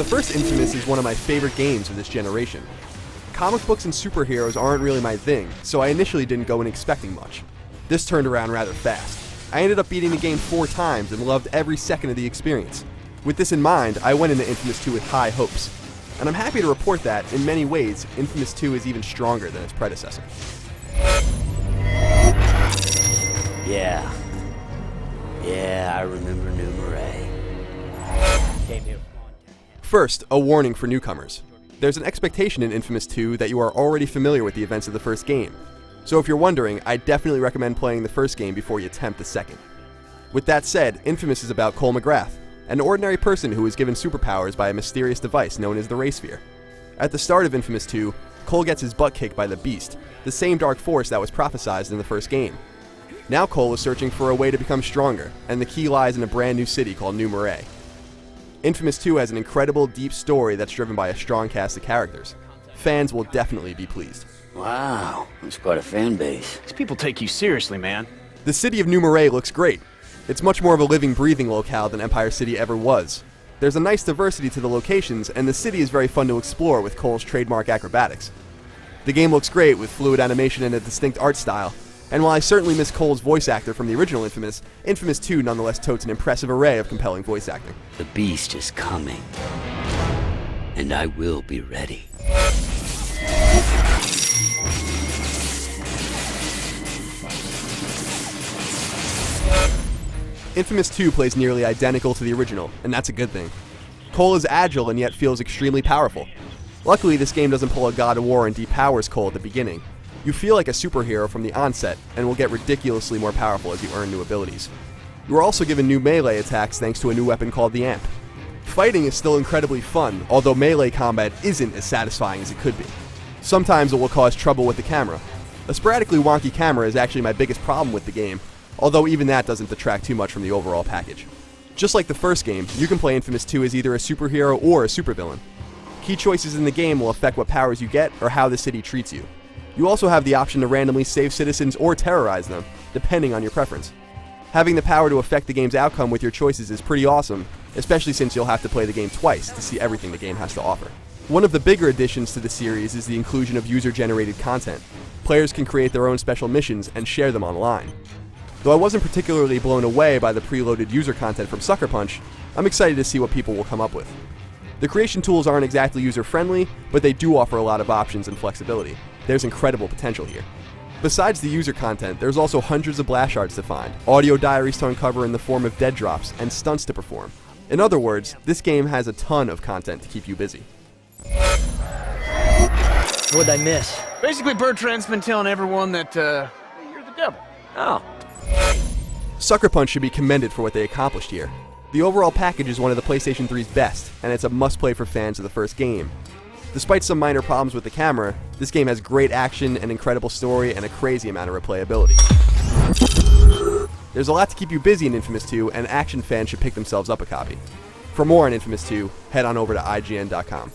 first Infamous is one of my favorite games of this generation. Comic books and superheroes aren't really my thing, so I initially didn't go in expecting much. This turned around rather fast. I ended up beating the game 4 times and loved every second of the experience. With this in mind, I went into Infamous 2 with high hopes. And I'm happy to report that, in many ways, Infamous 2 is even stronger than its predecessor. Yeah, I remember New Marais. First, a warning for newcomers. There's an expectation in Infamous 2 that you are already familiar with the events of the first game. So if you're wondering, I definitely recommend playing the first game before you attempt the second. With that said, Infamous is about Cole McGrath, an ordinary person who is given superpowers by a mysterious device known as the Ray Sphere. At the start of Infamous 2, Cole gets his butt kicked by the Beast, the same dark force that was prophesized in the first game. Now Cole is searching for a way to become stronger, and the key lies in a brand new city called New Marais. Infamous 2 has an incredible, deep story that's driven by a strong cast of characters. Fans will definitely be pleased. Wow, that's quite a fan base. These people take you seriously, man. The city of New Marais looks great. It's much more of a living, breathing locale than Empire City ever was. There's a nice diversity to the locations, and the city is very fun to explore with Cole's trademark acrobatics. The game looks great with fluid animation and a distinct art style, and while I certainly miss Cole's voice actor from the original Infamous, Infamous 2 nonetheless totes an impressive array of compelling voice acting. The Beast is coming, and I will be ready. Infamous 2 plays nearly identical to the original, and that's a good thing. Cole is agile and yet feels extremely powerful. Luckily, this game doesn't pull a God of War and depowers Cole at the beginning. You feel like a superhero from the onset, and will get ridiculously more powerful as you earn new abilities. You are also given new melee attacks thanks to a new weapon called the Amp. Fighting is still incredibly fun, although melee combat isn't as satisfying as it could be. Sometimes it will cause trouble with the camera. A sporadically wonky camera is actually my biggest problem with the game, although even that doesn't detract too much from the overall package. Just like the first game, you can play Infamous 2 as either a superhero or a supervillain. Key choices in the game will affect what powers you get or how the city treats you. You also have the option to randomly save citizens or terrorize them, depending on your preference. Having the power to affect the game's outcome with your choices is pretty awesome, especially since you'll have to play the game twice to see everything the game has to offer. One of the bigger additions to the series is the inclusion of user-generated content. Players can create their own special missions and share them online. Though I wasn't particularly blown away by the preloaded user content from Sucker Punch, I'm excited to see what people will come up with. The creation tools aren't exactly user-friendly, but they do offer a lot of options and flexibility. There's incredible potential here. Besides the user content, there's also hundreds of Blash Arts to find, audio diaries to uncover in the form of dead drops, and stunts to perform. In other words, this game has a ton of content to keep you busy. What'd I miss? Basically, Bertrand's been telling everyone that, you're the devil. Oh. Sucker Punch should be commended for what they accomplished here. The overall package is one of the PlayStation 3's best, and it's a must-play for fans of the first game. Despite some minor problems with the camera, this game has great action, an incredible story, and a crazy amount of replayability. There's a lot to keep you busy in Infamous 2, and action fans should pick themselves up a copy. For more on Infamous 2, head on over to IGN.com.